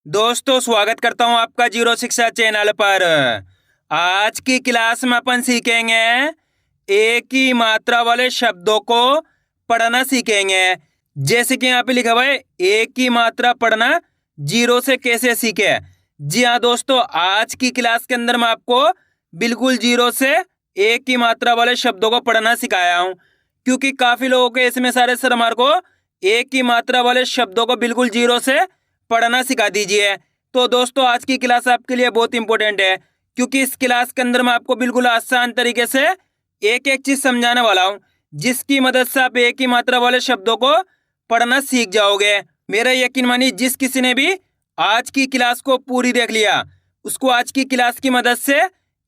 दोस्तों स्वागत करता हूं आपका जीरो शिक्षा चैनल पर। आज की क्लास में अपन सीखेंगे एक ही मात्रा वाले शब्दों को पढ़ना सीखेंगे। जैसे कि यहाँ पे लिखा हुआ है एक ही मात्रा पढ़ना जीरो से कैसे सीखे। जी हाँ दोस्तों, आज की क्लास के अंदर मैं आपको बिल्कुल जीरो से एक ही मात्रा वाले शब्दों को पढ़ना सिखाया हूँ, क्योंकि काफी लोगों के इसमें सारे सर हमारे को एक ही मात्रा वाले शब्दों को बिल्कुल जीरो से पढ़ना सिखा दीजिए। तो दोस्तों आज की क्लास आपके लिए बहुत इंपॉर्टेंट है, क्योंकि इस क्लास के अंदर मैं आपको बिल्कुल आसान तरीके से एक एक चीज समझाने वाला हूँ, जिसकी मदद से आप एक ही मात्रा वाले शब्दों को पढ़ना सीख जाओगे। मेरा यकीन मानिए, जिस किसी ने भी आज की क्लास को पूरी देख लिया उसको आज की क्लास की मदद से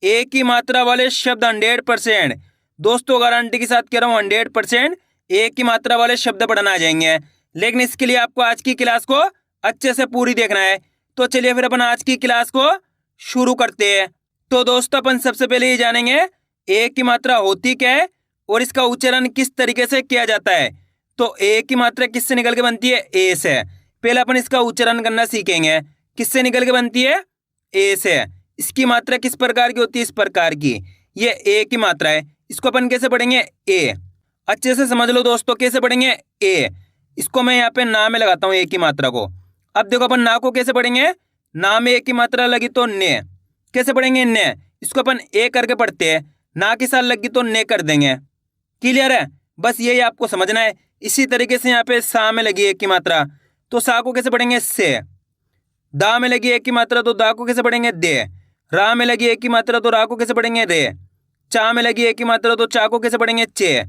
एक ही मात्रा वाले शब्द 100%, दोस्तों गारंटी के साथ कह रहा हूँ 100% एक ही मात्रा वाले शब्द पढ़ना आ जाएंगे। लेकिन इसके लिए आपको आज की क्लास को अच्छे से पूरी देखना है। तो चलिए फिर अपन आज की क्लास को शुरू करते हैं। तो दोस्तों अपन सबसे पहले ये जानेंगे एक की मात्रा होती क्या है और इसका उच्चारण किस तरीके से किया जाता है। तो एक की मात्रा किससे निकल के बनती है? ए से। पहले अपन इसका उच्चारण करना सीखेंगे। किससे निकल के बनती है? ए से। इसकी मात्रा किस प्रकार की होती है? इस प्रकार की। ये ए की मात्रा है, इसको अपन कैसे पढ़ेंगे? ए। अच्छे से समझ लो दोस्तों, कैसे पढ़ेंगे? ए। इसको मैं यहाँ पे ना में लगाता हूँ ए की मात्रा को। अब देखो अपन ना को कैसे पढ़ेंगे? ना में एक की मात्रा लगी तो ने। कैसे पढ़ेंगे? ने। इसको अपन ए करके पढ़ते हैं, ना के साथ लगी तो ने कर देंगे। क्लियर है? बस यही आपको समझना है। इसी तरीके से यहाँ पे सा में लगी एक की मात्रा, तो सा को कैसे पढ़ेंगे? से। दा में लगी एक की मात्रा, तो दा को कैसे पढ़ेंगे? दे। रा में लगी एक की मात्रा, तो रा को कैसे पढ़ेंगे? रे। चा में लगी एक की मात्रा, तो चा को कैसे पढ़ेंगे? चे।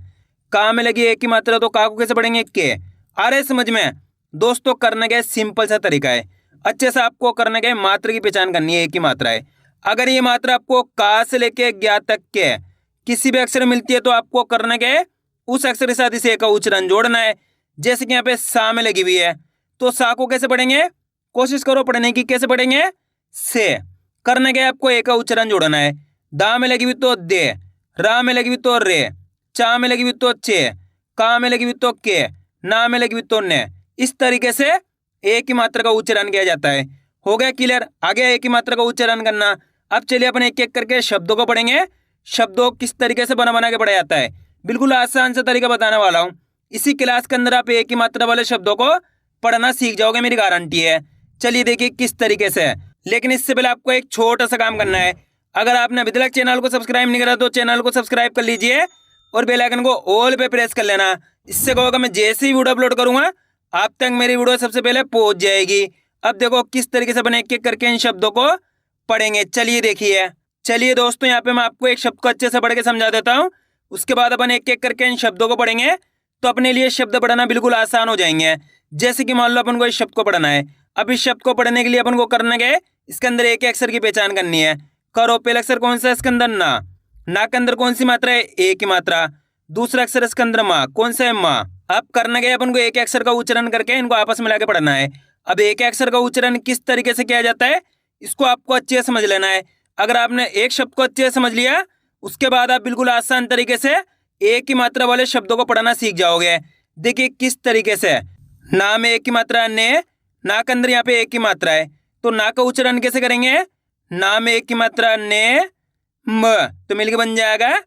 का में लगी एक की मात्रा, तो का को कैसे पढ़ेंगे? के। आ रहे समझ में? दोस्तों करने का सिंपल सा तरीका है। अच्छे से आपको करने का मात्रा की पहचान करनी है। एक ही मात्रा है। अगर ये मात्रा आपको का से लेके ज्ञा तक के किसी भी अक्षर मिलती है तो आपको करने के उस अक्षर के साथ इसे एक का उच्चारण जोड़ना है। जैसे कि यहाँ पे सा में लगी हुई है, तो सा को कैसे पढ़ेंगे? कोशिश करो पढ़ने की। कैसे पढ़ेंगे? से। करने के आपको एक का उच्चारण जोड़ना है। दा में लगी हुई तो दे, रा में लगी हुई तो रे, चा में लगी हुई तो चे, का में लगी हुई तो के, ना में लगी हुई तो ने। इस तरीके से एक ही मात्रा का उच्चारण किया जाता है। हो गया क्लियर? आ गया एक ही मात्रा का उच्चारण करना। अब चलिए अपन एक एक करके शब्दों को पढ़ेंगे। शब्दों किस तरीके से बना बना के पढ़ा जाता है, बिल्कुल आसान सा तरीका बताने वाला हूँ। इसी क्लास के अंदर आप एक ही मात्रा वाले शब्दों को पढ़ना सीख जाओगे, मेरी गारंटी है। चलिए देखिए किस तरीके से। लेकिन इससे पहले आपको एक छोटा सा काम करना है। अगर आपने अभी तक चैनल को सब्सक्राइब नहीं करा तो चैनल को सब्सक्राइब कर लीजिए और बेल आइकन को ऑल पे प्रेस कर लेना। इससे क्या होगा, मैं जैसे ही वीडियो अपलोड करूंगा आप तक मेरी वीडियो सबसे पहले पहुंच जाएगी। अब देखो किस तरीके से अपन एक एक करके इन शब्दों को पढ़ेंगे। चलिए देखिए। चलिए दोस्तों यहाँ पे मैं आपको एक शब्द को अच्छे से पढ़ के समझा देता हूँ, उसके बाद अपन एक एक करके इन शब्दों को पढ़ेंगे तो अपने लिए शब्द पढ़ना बिल्कुल आसान हो जाएंगे। जैसे कि मान लो अपन को इस शब्द को पढ़ना है। अब इस शब्द को पढ़ने के लिए अपन को करने गए इसके अंदर एक अक्षर की पहचान करनी है। करो। पहला अक्षर कौन सा है इसके अंदर? ना। ना के अंदर कौन सी मात्रा है? एक की मात्रा। दूसरा अक्षर इसके अंदर माँ, कौन सा है? माँ। अब करने गए अपन को एक अक्षर का उच्चारण करके इनको आपस में मिला के पढ़ना है। अब एक अक्षर का उच्चारण किस तरीके से किया जाता है इसको आपको अच्छे से समझ लेना है। अगर आपने एक शब्द को अच्छे से समझ लिया उसके बाद आप बिल्कुल आसान तरीके से एक ही मात्रा वाले शब्दों को पढ़ना सीख जाओगे। देखिए किस तरीके से। ना में एक की मात्रा ने, ना के अंदर यहाँ पे एक ही मात्रा है, तो ना का उच्चारण कैसे करेंगे? ना में एक की मात्रा ने म, तो मिलके बन जाएगा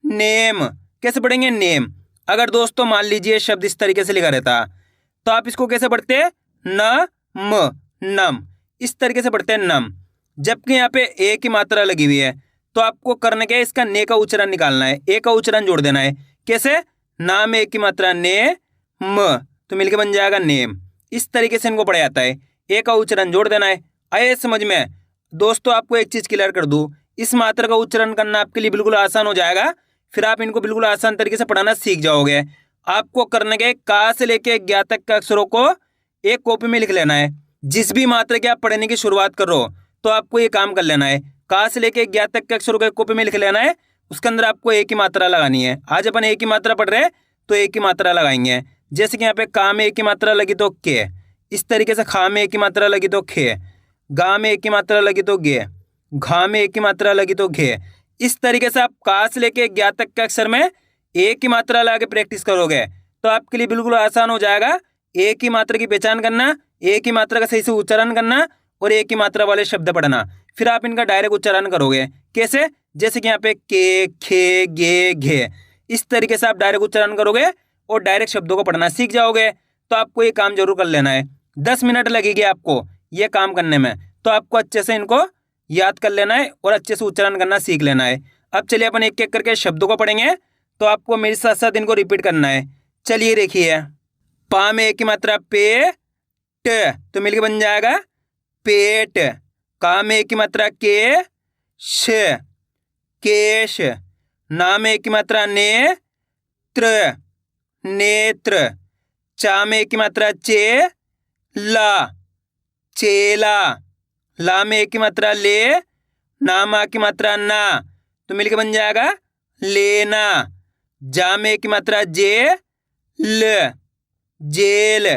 नेम। कैसे पढ़ेंगे? नेम। अगर दोस्तों मान लीजिए शब्द इस तरीके से लिखा रहता तो आप इसको कैसे पढ़ते हैं? न म, नम। इस तरीके से पढ़ते हैं नम। जबकि यहाँ पे ए की मात्रा लगी हुई है तो आपको करने के इसका ने का उच्चारण निकालना है, ए का उच्चारण जोड़ देना है। कैसे? ना में एक की मात्रा ने म, तो मिलके बन जाएगा नेम। इस तरीके से इनको पढ़ा जाता है। ए का उच्चारण जोड़ देना है। आए समझ में? दोस्तों आपको एक चीज क्लियर कर दूं, इस मात्रा का उच्चारण करना आपके लिए बिल्कुल आसान हो जाएगा। फिर आप इनको बिल्कुल आसान तरीके से पढ़ाना सीख जाओगे। आपको करने के का से लेके ज्ञा तक के अक्षरों को एक कॉपी में लिख लेना है। जिस भी मात्रा की आप पढ़ने की शुरुआत कर रहे हो तो आपको ये काम कर लेना है। का से लेके ज्ञा तक के अक्षरों को एक कॉपी में लिख लेना है। उसके अंदर आपको एक ही मात्रा लगानी है। आज अपन एक ही मात्रा पढ़ रहे हैं तो एक ही मात्रा लगाएंगे। जैसे कि यहाँ पे का में एक ही मात्रा लगी तो के, इस तरीके से खा में एक ही मात्रा लगी तो खे, गा में एक ही मात्रा लगी तो गे, घा में एक ही मात्रा लगी तो घे। इस तरीके से आप का से लेके ज्ञा तक के अक्षर में एक ही मात्रा लगा के प्रैक्टिस करोगे तो आपके लिए बिल्कुल आसान हो जाएगा एक ही मात्रा की पहचान करना, एक ही मात्रा का सही से उच्चारण करना और एक ही मात्रा वाले शब्द पढ़ना। फिर आप इनका डायरेक्ट उच्चारण करोगे। कैसे? जैसे कि यहाँ पे के, खे, गे, घे, इस तरीके से आप डायरेक्ट उच्चारण करोगे और डायरेक्ट शब्दों को पढ़ना सीख जाओगे। तो आपको ये काम जरूर कर लेना है। 10 मिनट लगेगी आपको ये काम करने में, तो आपको अच्छे से इनको याद कर लेना है और अच्छे से उच्चारण करना सीख लेना है। अब चलिए अपन एक एक करके शब्दों को पढ़ेंगे, तो आपको मेरे साथ साथ इनको रिपीट करना है। चलिए देखिए, पा में एक की मात्रा पे, ट, तो मिलके बन जाएगा पेट। का में एक की मात्रा के, श, केश। ना में एक की मात्रा ने, त्र, नेत्र। चा में एक की मात्रा चे, ला, चेला। ला में एक की मात्रा ले, ना मा की मात्रा ना, तो मिलके बन जाएगा लेना। जा में एक की मात्रा जे, ल, जेल।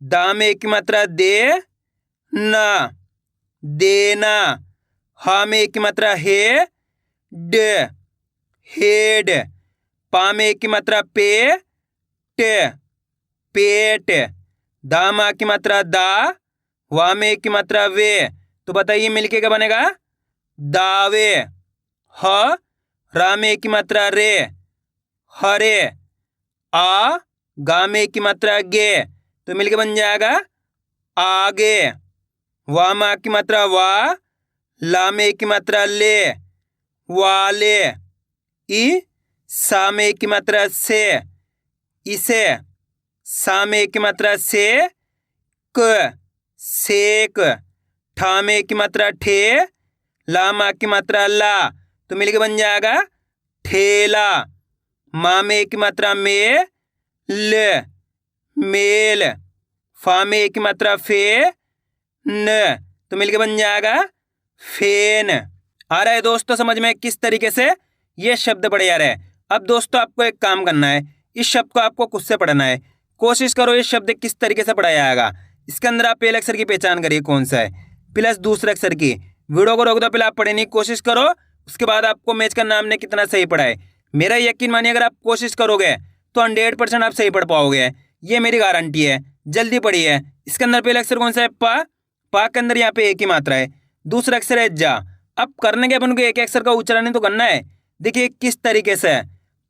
दा में एक की मात्रा दे, ना, देना। हा में एक की मात्रा हे, ड, हेड। पा में एक की मात्रा पे, ट, पेट। दा मा की मात्रा दा, वा में एक की मात्रा वे, तो बताइए मिलके क्या बनेगा? दावे। ह, रा में एक की मात्रा रे, हरे। आ, गा में एक की मात्रा गे, तो मिलके बन जाएगा आगे। वा मा की मात्रा वा, ला में एक की मात्रा ले, वाले। ई, सा में एक की मात्रा से, इसे। सा में एक की मात्रा से, क, सेक। ठा में एक की मात्रा ठे, ला मा की मात्रा ला, तो मिलके बन जाएगा ठेला। मा में एक की मात्रा में, ल, मेल। फा में एक की मात्रा फे, न, तो मिलके बन जाएगा फेन। आ रहा है दोस्तों समझ में किस तरीके से ये शब्द पढ़े जा रहे हैं? अब दोस्तों आपको एक काम करना है, इस शब्द को आपको खुद से पढ़ना है। कोशिश करो इस शब्द किस तरीके से पढ़ाया जाएगा। इसके अंदर आप पहले अक्षर की पहचान करिए कौन सा है, प्लस दूसरे अक्षर की। वीडियो को रोक दो, पहले आप पढ़ने की कोशिश करो, उसके बाद आपको मैच करना हमने कितना सही पढ़ा है। मेरा यकीन मानिए अगर आप कोशिश करोगे तो 100% आप सही पढ़ पाओगे, ये मेरी गारंटी है। जल्दी पढ़िए। इसके अंदर पहले अक्षर कौन सा है? पा। पा के अंदर यहाँ पे एक ही मात्रा है। दूसरा अक्षर है जा। अब करने के अपन को एक अक्षर का उच्चारण ही तो करना है। देखिए किस तरीके से,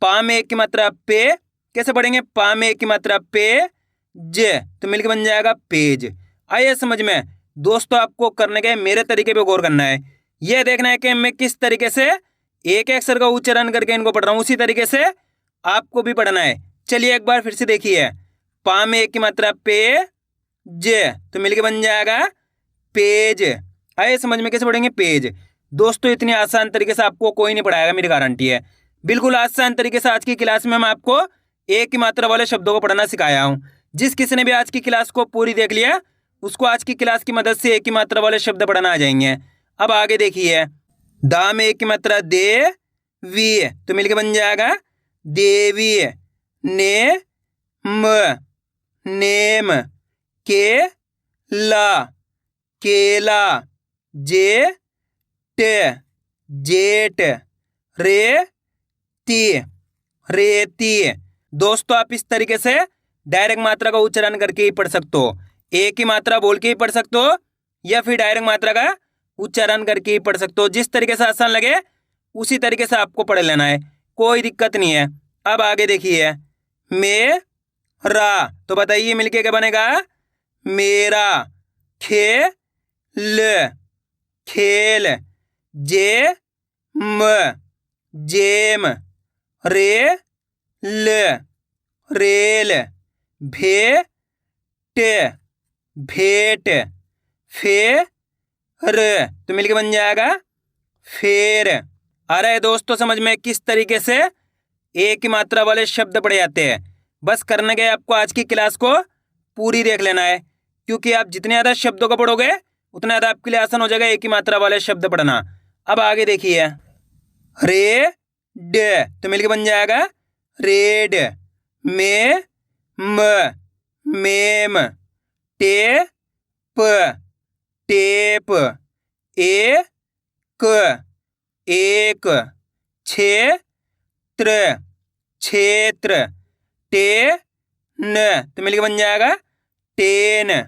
पा में एक की मात्रा पे, कैसे पढ़ेंगे? पा में एक की मात्रा पे, ज, तो मिलकर बन जाएगा पेज। आइए समझ में दोस्तों, आपको करने के मेरे तरीके पे गौर करना है। यह देखना है कि मैं किस तरीके से एक अक्षर का उच्चारण करके इनको पढ़ रहा हूँ, उसी तरीके से आपको भी पढ़ना है। चलिए एक बार फिर से देखिए, पा में एक की मात्रा पे, ज, तो मिलके बन जाएगा पेज। आइए समझ में कैसे पढ़ेंगे? पेज। दोस्तों इतनी आसान तरीके से आपको कोई नहीं पढ़ाएगा, मेरी गारंटी है। बिल्कुल आसान तरीके से आज की क्लास में मैं आपको एक ही मात्रा वाले शब्दों को पढ़ना सिखाया हूँ। जिस किसी ने भी आज की क्लास को पूरी देख लिया, उसको आज की क्लास की मदद से एक ही मात्रा वाले शब्द पढ़ना आ जाएंगे। अब आगे देखिए, दा में एक की मात्रा दे, वी, तो मिलके बन जाएगा देवी। ने, म, नेम। के, ला, केला। जे, ट, जेट। रे, ती, रेती। दोस्तों आप इस तरीके से डायरेक्ट मात्रा का उच्चारण करके ही पढ़ सकते हो। एक ही मात्रा बोल के ही पढ़ सकते हो या फिर डायरेक्ट मात्रा का उच्चारण करके ही पढ़ सकते हो। जिस तरीके से आसान लगे उसी तरीके से आपको पढ़ लेना है, कोई दिक्कत नहीं है। अब आगे देखिए, मेरा, तो बताइए मिलके क्या बनेगा? मेरा। खे, ल, खेल। जे, म, जेम। रे, ल, रेल। भे, ट, भेंट। फे, र, तो मिलके बन जाएगा फेर। आ रहा है दोस्तों समझ में किस तरीके से एक ही मात्रा वाले शब्द पढ़े जाते हैं? बस करने के आपको आज की क्लास को पूरी देख लेना है, क्योंकि आप जितने ज़्यादा शब्दों को पढ़ोगे उतना ज़्यादा आपके लिए आसान हो जाएगा एक ही मात्रा वाले शब्द पढ़ना। अब आगे देखिए, रे, ड, तो मिलके बन जाएगा रेड। में, म, मेम। टे, प, टेप। ए, क, एक। छे, त्र, क्षेत्र। टे, न, तो मिलके बन जाएगा टेन।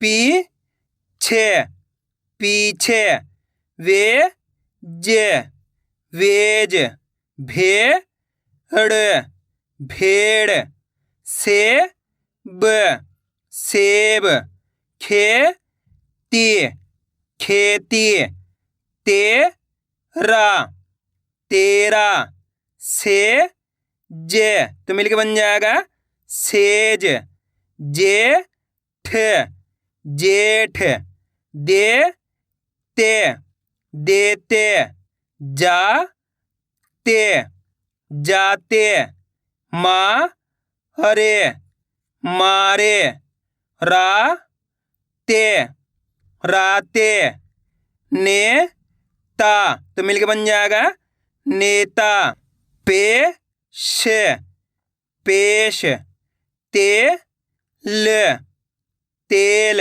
पी, छे, पीछे, वे जे, वेज, भेड़, भेड़, सेब, सेब, खेती, खेती, तेरा, तेरा, सेज, तो मिलके बन जाएगा सेज, जेठ, जेठ, देते, देते, जाते, जाते, मारे, मारे, राते, राते, नेता, तो मिलके बन जाएगा नेता, पेश, पेश, तेल, तेल,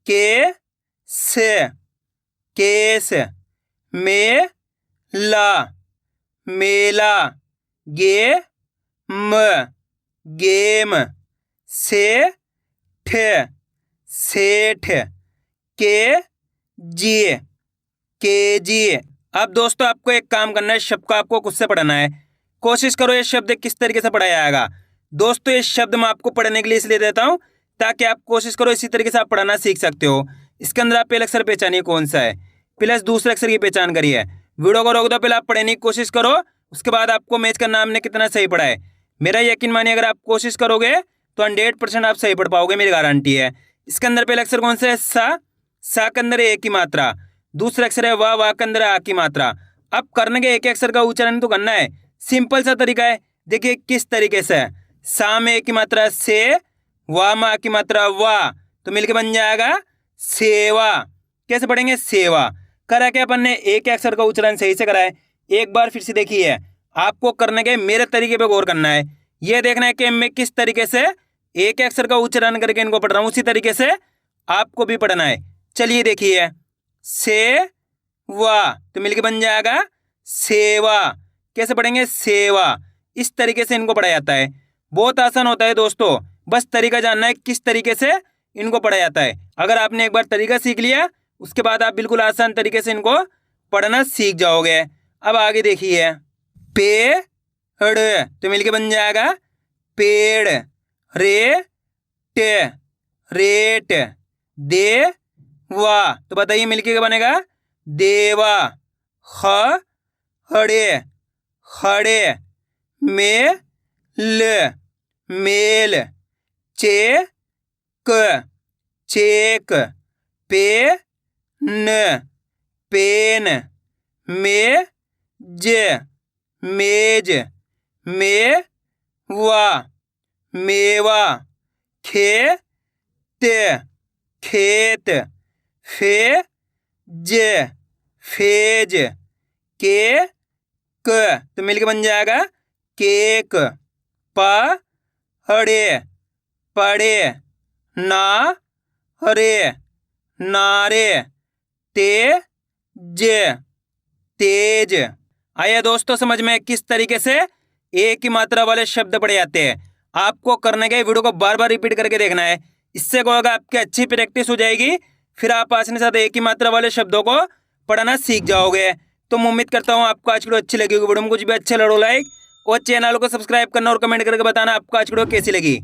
केस, केस, मेला, मेला, गेम, गेम, सेठ, सेठ, केजी, केजी। अब दोस्तों आपको एक काम करना है, शब्द को आपको खुद से पढ़ना है। कोशिश करो ये शब्द किस तरीके से पढ़ा जाएगा। दोस्तों इस शब्द में आपको पढ़ने के लिए इसलिए देता हूं ताकि आप कोशिश करो इसी तरीके से आप पढ़ना सीख सकते हो। इसके अंदर आप पहले अक्षर पहचानिए कौन सा है, प्लस दूसरे अक्षर की पहचान करिए। वीडियो को रोक दो, पहले आप पढ़ने की कोशिश करो, उसके बाद आपको मैच करना हमने कितना सही पढ़ा है। मेरा यकीन मानिए अगर आप कोशिश करोगे तो 100% आप सही पढ़ पाओगे, मेरी गारंटी है। इसके अंदर पहले अक्षर कौन सा है, सा के अंदर ए की मात्रा, दूसरा अक्षर है वाह के अंदर आ की मात्रा। अब करने के एक अक्षर का उच्चारण तो करना है, सिंपल सा तरीका है। देखिए किस तरीके से, सा में ए की मात्रा से, वाह में आ की मात्रा वाह, तो मिलके बन जाएगा सेवा। कैसे पढ़ेंगे, सेवा। करा के अपन ने एक अक्षर का उच्चारण सही से करा है। एक बार फिर से देखिए, आपको करने के मेरे तरीके पे गौर करना है। यह देखना है कि मैं किस तरीके से एक अक्षर का उच्चारण करके इनको पढ़ रहा हूं, उसी तरीके से आपको भी पढ़ना है। चलिए देखिए, सेवा, तो मिलके बन जाएगा सेवा। कैसे पढ़ेंगे, सेवा। इस तरीके से इनको पढ़ा जाता है। बहुत आसान होता है दोस्तों, बस तरीका जानना है किस तरीके से इनको पढ़ा जाता है। अगर आपने एक बार तरीका सीख लिया, उसके बाद आप बिल्कुल आसान तरीके से इनको पढ़ना सीख जाओगे। अब आगे देखिए, पेड़, तो मिलके बन जाएगा पेड़, रेट, रेट, देवा, तो बताइए मिलके क्या बनेगा, देवा, खड़े, खड़े, मेल, मेल, चेक, चेक, पेन, पेन, मेज, मेज, मेवा, मेवा, खेत, खेत, फेज, फेज, केक, तो मिलके बन जाएगा केक, पढ़े, पढ़े, नारे, नारे, तेज, तेज। आइए दोस्तों समझ में किस तरीके से एक ही मात्रा वाले शब्द पढ़े जाते हैं। आपको करने के वीडियो को बार बार रिपीट करके देखना है, इससे क्या होगा, आपकी अच्छी प्रैक्टिस हो जाएगी, फिर आप आसानी के साथ एक ही मात्रा वाले शब्दों को पढ़ना सीख जाओगे। तो मैं उम्मीद करता हूँ आपको आज की वीडियो अच्छी लगी होगी। वीडियो में कुछ भी अच्छा लगे लाइक और चैनल को सब्सक्राइब करना और कमेंट करके बताना आपको आज की वीडियो कैसी लगी।